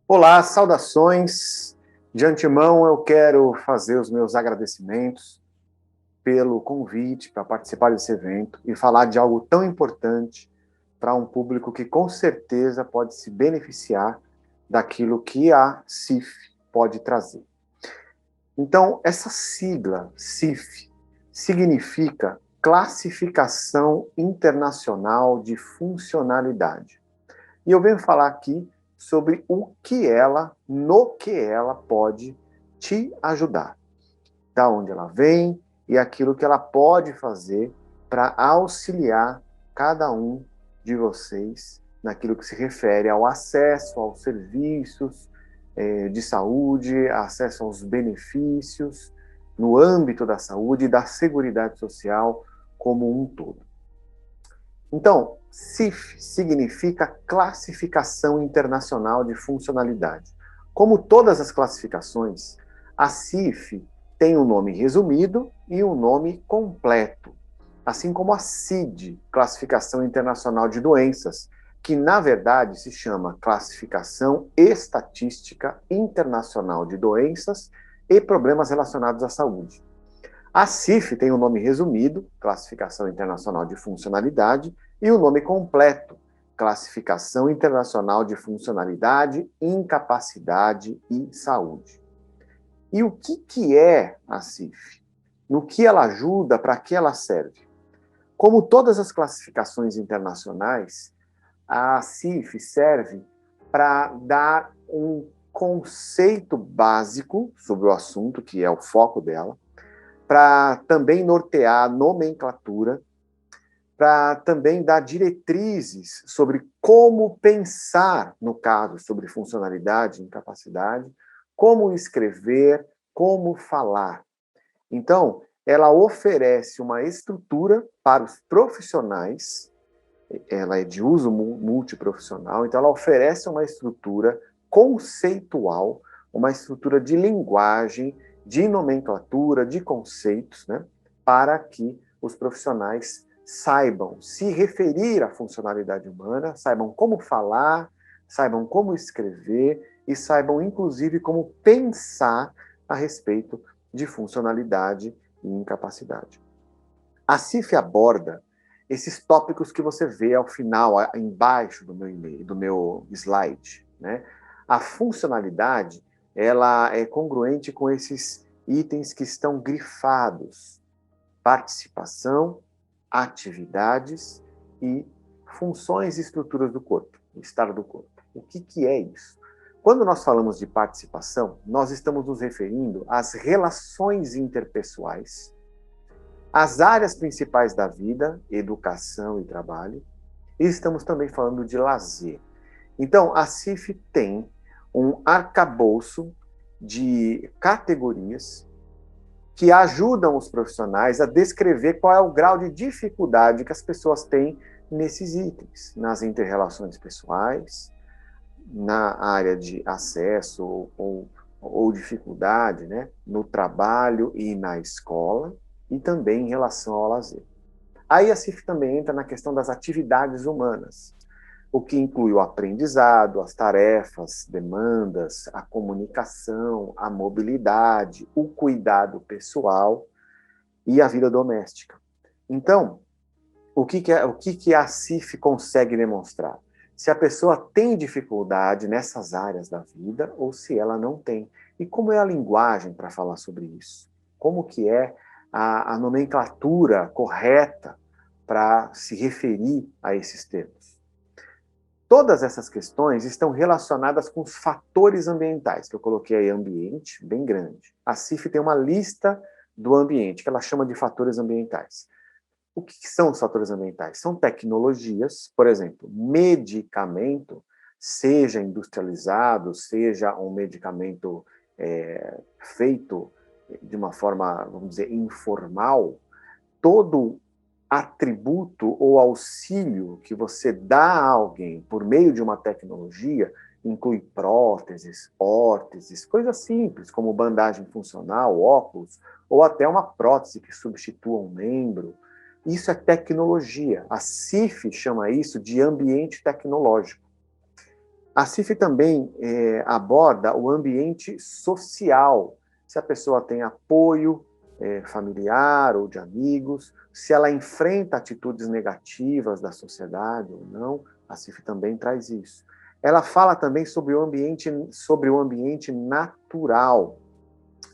Olá, saudações. De antemão, eu quero fazer os meus agradecimentos pelo convite para participar desse evento e falar de algo tão importante para um público que com certeza pode se beneficiar daquilo que a CIF pode trazer. Então, essa sigla, CIF, significa Classificação Internacional de Funcionalidade. E eu venho falar aqui sobre no que ela pode te ajudar, da onde ela vem e aquilo que ela pode fazer para auxiliar cada um de vocês naquilo que se refere ao acesso aos serviços de saúde, acesso aos benefícios no âmbito da saúde e da seguridade social como um todo. Então, CIF significa Classificação Internacional de Funcionalidade. Como todas as classificações, a CIF tem um nome resumido e um nome completo, assim como a CID, Classificação Internacional de Doenças, que na verdade se chama Classificação Estatística Internacional de Doenças e Problemas Relacionados à Saúde. A CIF tem o nome resumido, Classificação Internacional de Funcionalidade, e o nome completo, Classificação Internacional de Funcionalidade, Incapacidade e Saúde. E o que é a CIF? No que ela ajuda, para que ela serve? Como todas as classificações internacionais, a CIF serve para dar um conceito básico sobre o assunto, que é o foco dela, para também nortear a nomenclatura, para também dar diretrizes sobre como pensar, no caso, sobre funcionalidade e incapacidade, como escrever, como falar. Então, ela oferece uma estrutura para os profissionais, ela é de uso multiprofissional, então ela oferece uma estrutura conceitual, uma estrutura de linguagem, de nomenclatura, de conceitos, né, para que os profissionais saibam se referir à funcionalidade humana, saibam como falar, saibam como escrever e saibam, inclusive, como pensar a respeito de funcionalidade e incapacidade. A CIF aborda esses tópicos que você vê ao final, embaixo do meu e-mail, do meu slide, né? A funcionalidade, ela é congruente com esses itens que estão grifados: participação, atividades e funções e estruturas do corpo, o estado do corpo. O que é isso? Quando nós falamos de participação, nós estamos nos referindo às relações interpessoais, as áreas principais da vida, educação e trabalho, e estamos também falando de lazer. Então, a CIF tem um arcabouço de categorias que ajudam os profissionais a descrever qual é o grau de dificuldade que as pessoas têm nesses itens, nas interrelações pessoais, na área de acesso ou dificuldade, né, no trabalho e na escola, e também em relação ao lazer. Aí a CIF também entra na questão das atividades humanas, o que inclui o aprendizado, as tarefas, demandas, a comunicação, a mobilidade, o cuidado pessoal e a vida doméstica. Então, o que a CIF consegue demonstrar? Se a pessoa tem dificuldade nessas áreas da vida ou se ela não tem. E como é a linguagem para falar sobre isso? Como que é a nomenclatura correta para se referir a esses termos? Todas essas questões estão relacionadas com os fatores ambientais, que eu coloquei aí ambiente, bem grande. A CIF tem uma lista do ambiente, que ela chama de fatores ambientais. O que são os fatores ambientais? São tecnologias, por exemplo, medicamento, seja industrializado, seja um medicamento feito de uma forma, vamos dizer, informal, todo atributo ou auxílio que você dá a alguém por meio de uma tecnologia inclui próteses, órteses, coisas simples, como bandagem funcional, óculos, ou até uma prótese que substitua um membro. Isso é tecnologia. A CIF chama isso de ambiente tecnológico. A CIF também aborda o ambiente social, se a pessoa tem apoio familiar ou de amigos, se ela enfrenta atitudes negativas da sociedade ou não, a CIF também traz isso. Ela fala também sobre o ambiente natural,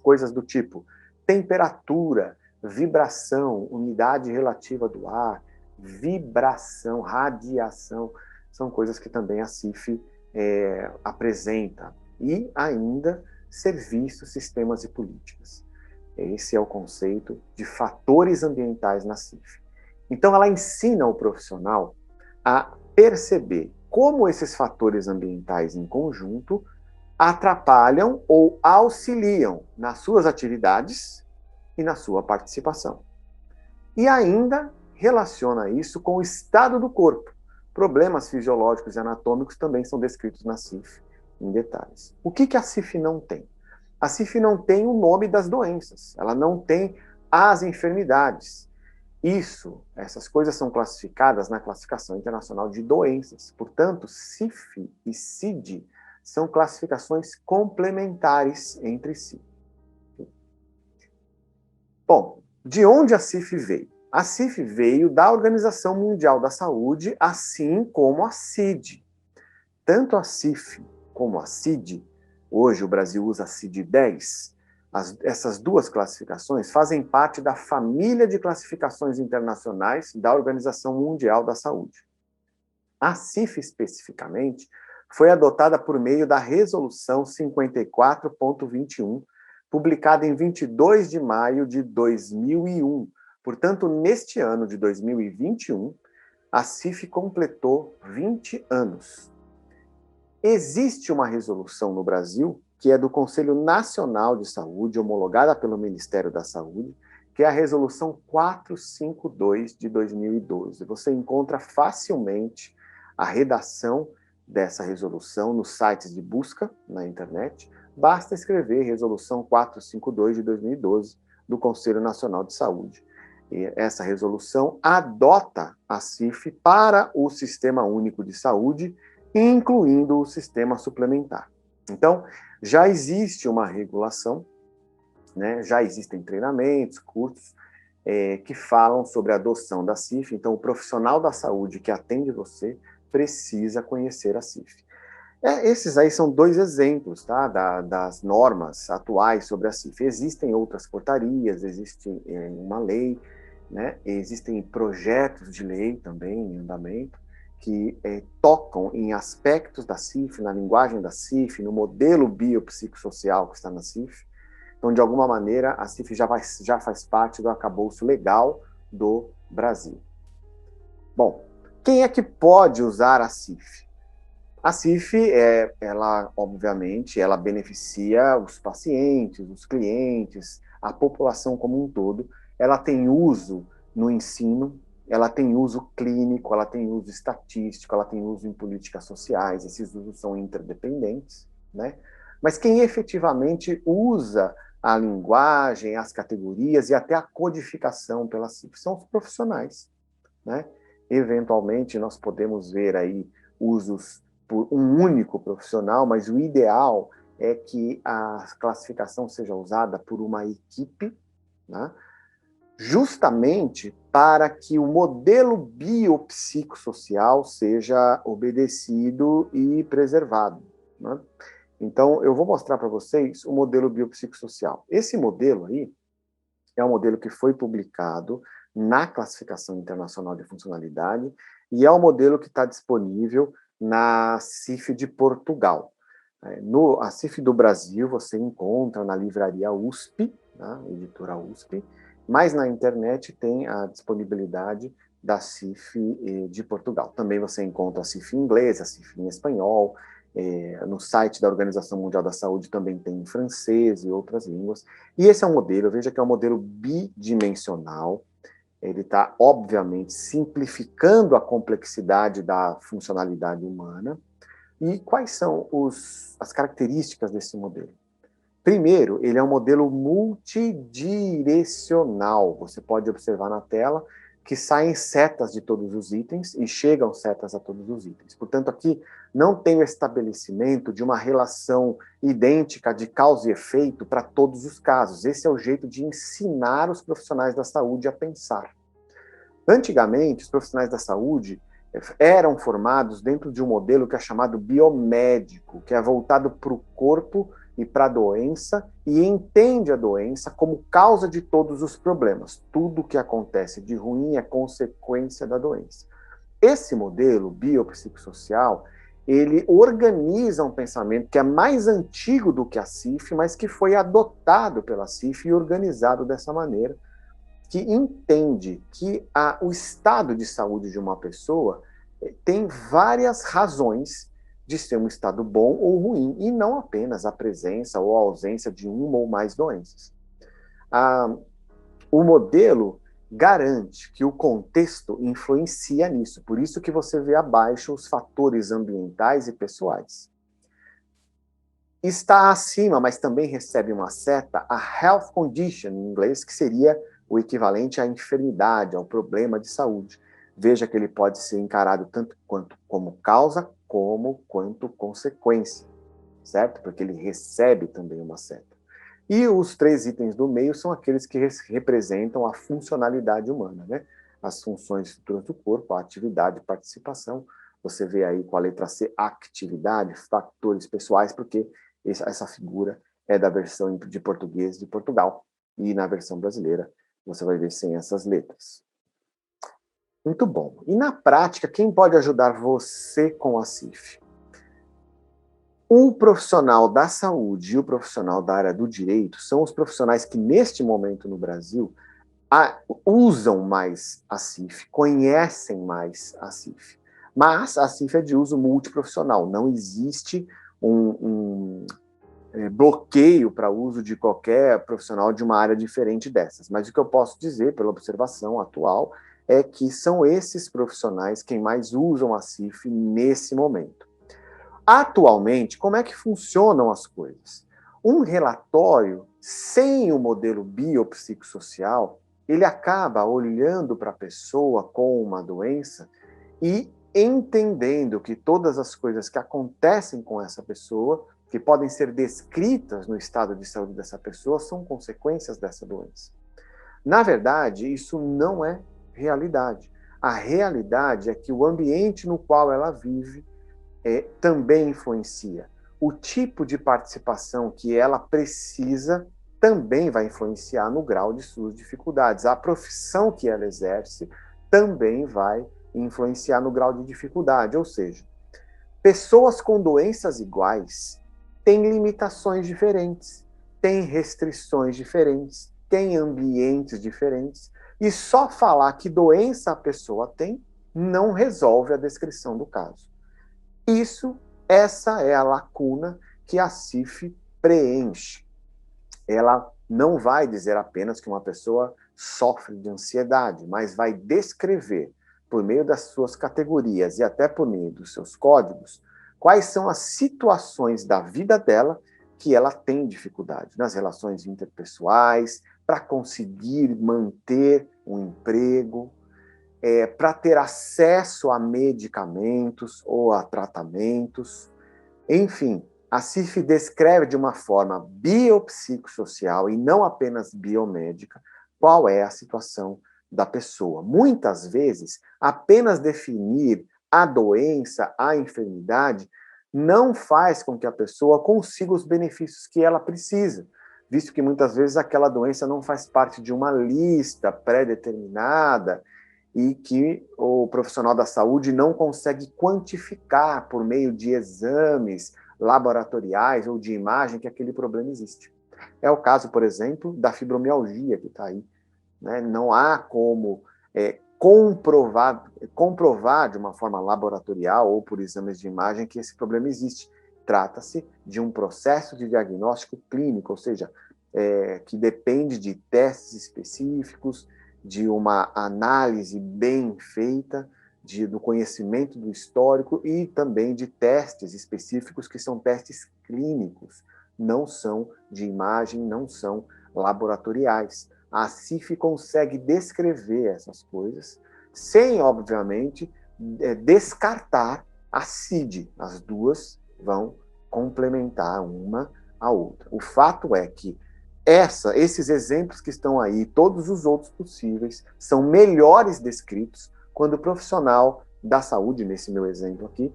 coisas do tipo temperatura, vibração, umidade relativa do ar, vibração, radiação, são coisas que também a CIF apresenta. E ainda serviços, sistemas e políticas. Esse é o conceito de fatores ambientais na CIF. Então, ela ensina o profissional a perceber como esses fatores ambientais em conjunto atrapalham ou auxiliam nas suas atividades e na sua participação. E ainda relaciona isso com o estado do corpo. Problemas fisiológicos e anatômicos também são descritos na CIF em detalhes. O que a CIF não tem? A CIF não tem o nome das doenças, ela não tem as enfermidades. Essas coisas são classificadas na Classificação Internacional de Doenças. Portanto, CIF e CID são classificações complementares entre si. Bom, de onde a CIF veio? A CIF veio da Organização Mundial da Saúde, assim como a CID. Tanto a CIF como a CID, hoje o Brasil usa a CID-10, essas duas classificações fazem parte da família de classificações internacionais da Organização Mundial da Saúde. A CIF, especificamente, foi adotada por meio da Resolução 54.21, publicada em 22 de maio de 2001. Portanto, neste ano de 2021, a CIF completou 20 anos. Existe uma resolução no Brasil, que é do Conselho Nacional de Saúde, homologada pelo Ministério da Saúde, que é a Resolução 452 de 2012. Você encontra facilmente a redação dessa resolução nos sites de busca na internet. Basta escrever Resolução 452 de 2012 do Conselho Nacional de Saúde. E essa resolução adota a CIF para o Sistema Único de Saúde, incluindo o sistema suplementar. Então, já existe uma regulação, né? Já existem treinamentos, cursos que falam sobre a adoção da CIF. Então, o profissional da saúde que atende você precisa conhecer a CIF. Esses aí são dois exemplos, tá, das normas atuais sobre a CIF. Existem outras portarias, existe uma lei, né? Existem projetos de lei também em andamento que tocam em aspectos da CIF, na linguagem da CIF, no modelo biopsicossocial que está na CIF. Então, de alguma maneira, a CIF já faz parte do arcabouço legal do Brasil. Bom, quem é que pode usar a CIF? A CIF, ela, obviamente, ela beneficia os pacientes, os clientes, a população como um todo. Ela tem uso no ensino, ela tem uso clínico, ela tem uso estatístico, ela tem uso em políticas sociais, esses usos são interdependentes, né? Mas quem efetivamente usa a linguagem, as categorias e até a codificação pela CIF são os profissionais, né? Eventualmente, nós podemos ver aí usos por um único profissional, mas o ideal é que a classificação seja usada por uma equipe, né? Justamente para que o modelo biopsicossocial seja obedecido e preservado, né? Então, eu vou mostrar para vocês o modelo biopsicossocial. Esse modelo aí é um modelo que foi publicado na Classificação Internacional de Funcionalidade e é um modelo que está disponível na CIF de Portugal. A CIF do Brasil você encontra na livraria USP, né, editora USP, mas na internet tem a disponibilidade da CIF de Portugal. Também você encontra a CIF em inglês, a CIF em espanhol, no site da Organização Mundial da Saúde também tem em francês e outras línguas. E esse é um modelo, veja que é um modelo bidimensional, ele está, obviamente, simplificando a complexidade da funcionalidade humana. E quais são as características desse modelo? Primeiro, ele é um modelo multidirecional. Você pode observar na tela que saem setas de todos os itens e chegam setas a todos os itens. Portanto, aqui não tem o estabelecimento de uma relação idêntica de causa e efeito para todos os casos. Esse é o jeito de ensinar os profissionais da saúde a pensar. Antigamente, os profissionais da saúde eram formados dentro de um modelo que é chamado biomédico, que é voltado para o corpo e para a doença, e entende a doença como causa de todos os problemas. Tudo que acontece de ruim é consequência da doença. Esse modelo biopsicossocial, ele organiza um pensamento que é mais antigo do que a CIF, mas que foi adotado pela CIF e organizado dessa maneira, que entende que o estado de saúde de uma pessoa tem várias razões de ser um estado bom ou ruim, e não apenas a presença ou a ausência de uma ou mais doenças. O modelo garante que o contexto influencia nisso, por isso que você vê abaixo os fatores ambientais e pessoais. Está acima, mas também recebe uma seta, a health condition, em inglês, que seria o equivalente à enfermidade, ao problema de saúde. Veja que ele pode ser encarado tanto como causa, quanto consequência, certo? Porque ele recebe também uma seta. E os 3 itens do meio são aqueles que representam a funcionalidade humana, né? As funções estruturas do corpo, a atividade, participação. Você vê aí com a letra C, atividade, fatores pessoais, porque essa figura é da versão de português de Portugal. E na versão brasileira, você vai ver sem essas letras. Muito bom. E na prática, quem pode ajudar você com a CIF? O profissional da saúde e o profissional da área do direito são os profissionais que, neste momento no Brasil, usam mais a CIF, conhecem mais a CIF. Mas a CIF é de uso multiprofissional, não existe um bloqueio para uso de qualquer profissional de uma área diferente dessas. Mas o que eu posso dizer, pela observação atual, é que são esses profissionais quem mais usam a CIF nesse momento. Atualmente, como é que funcionam as coisas? Um relatório sem o modelo biopsicossocial, ele acaba olhando para a pessoa com uma doença e entendendo que todas as coisas que acontecem com essa pessoa, que podem ser descritas no estado de saúde dessa pessoa, são consequências dessa doença. Na verdade, isso não é realidade. A realidade é que o ambiente no qual ela vive também influencia. O tipo de participação que ela precisa também vai influenciar no grau de suas dificuldades. A profissão que ela exerce também vai influenciar no grau de dificuldade. Ou seja, pessoas com doenças iguais têm limitações diferentes, têm restrições diferentes, têm ambientes diferentes. E só falar que doença a pessoa tem não resolve a descrição do caso. Essa é a lacuna que a CIF preenche. Ela não vai dizer apenas que uma pessoa sofre de ansiedade, mas vai descrever, por meio das suas categorias e até por meio dos seus códigos, quais são as situações da vida dela que ela tem dificuldade, nas relações interpessoais, para conseguir manter um emprego, para ter acesso a medicamentos ou a tratamentos. Enfim, a CIF descreve de uma forma biopsicossocial e não apenas biomédica qual é a situação da pessoa. Muitas vezes, apenas definir a doença, a enfermidade, não faz com que a pessoa consiga os benefícios que ela precisa, visto que muitas vezes aquela doença não faz parte de uma lista pré-determinada e que o profissional da saúde não consegue quantificar por meio de exames laboratoriais ou de imagem que aquele problema existe. É o caso, por exemplo, da fibromialgia que está aí. Né? Não há como comprovar de uma forma laboratorial ou por exames de imagem que esse problema existe. Trata-se de um processo de diagnóstico clínico, ou seja, que depende de testes específicos, de uma análise bem feita, do conhecimento do histórico e também de testes específicos que são testes clínicos, não são de imagem, não são laboratoriais. A CIF consegue descrever essas coisas sem, obviamente, descartar a CID. As duas vão complementar uma a outra. O fato é que esses exemplos que estão aí, todos os outros possíveis, são melhores descritos quando o profissional da saúde, nesse meu exemplo aqui,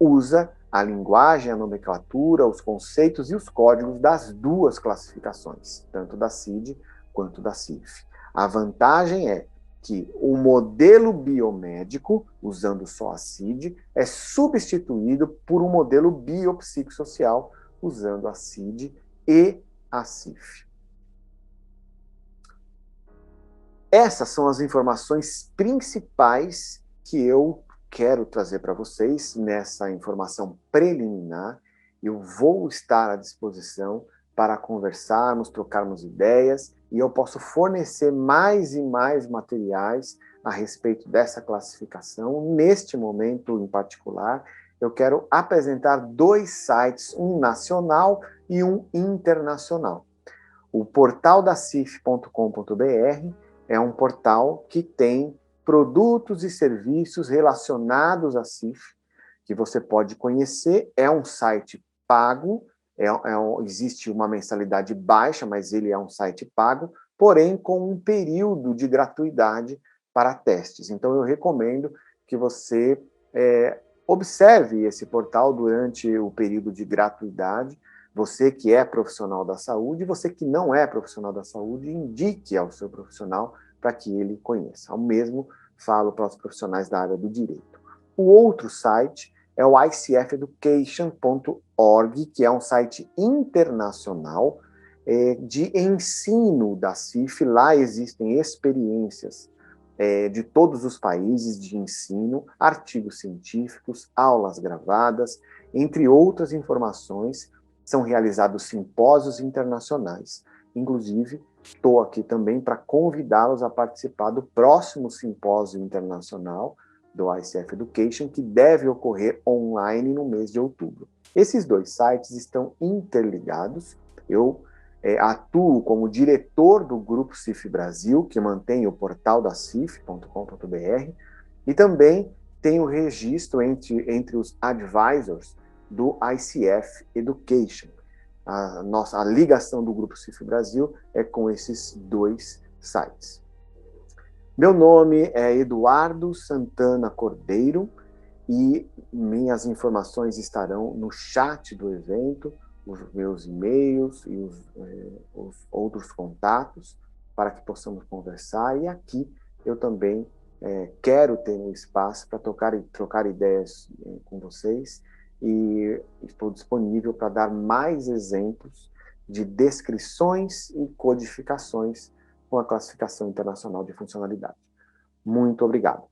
usa a linguagem, a nomenclatura, os conceitos e os códigos das duas classificações, tanto da CID quanto da CIF. A vantagem é que o modelo biomédico, usando só a CID, é substituído por um modelo biopsicossocial, usando a CID e a CIF. Essas são as informações principais que eu quero trazer para vocês nessa informação preliminar. Eu vou estar à disposição para conversarmos, trocarmos ideias, e eu posso fornecer mais e mais materiais a respeito dessa classificação. Neste momento em particular, eu quero apresentar 2 sites, um nacional e um internacional. O portal da cif.com.br é um portal que tem produtos e serviços relacionados à CIF, que você pode conhecer. É um site pago, existe uma mensalidade baixa, mas ele é um site pago, porém com um período de gratuidade para testes. Então, eu recomendo que você observe esse portal durante o período de gratuidade. Você que é profissional da saúde, você que não é profissional da saúde, indique ao seu profissional para que ele conheça. O mesmo falo para os profissionais da área do direito. O outro site é o icfeducation.org, que é um site internacional de ensino da CIF. Lá existem experiências de todos os países de ensino, artigos científicos, aulas gravadas, entre outras informações. São realizados simpósios internacionais. Inclusive, estou aqui também para convidá-los a participar do próximo simpósio internacional do ICF Education, que deve ocorrer online no mês de outubro. Esses 2 sites estão interligados. Eu atuo como diretor do Grupo CIF Brasil, que mantém o portal da cif.com.br, e também tenho registro entre os advisors do ICF Education. A ligação do Grupo CIF Brasil é com esses 2 sites. Meu nome é Eduardo Santana Cordeiro e minhas informações estarão no chat do evento, os meus e-mails e os outros contatos, para que possamos conversar. E aqui eu também quero ter um espaço para trocar ideias com vocês, e estou disponível para dar mais exemplos de descrições e codificações com a classificação internacional de funcionalidade. Muito obrigado.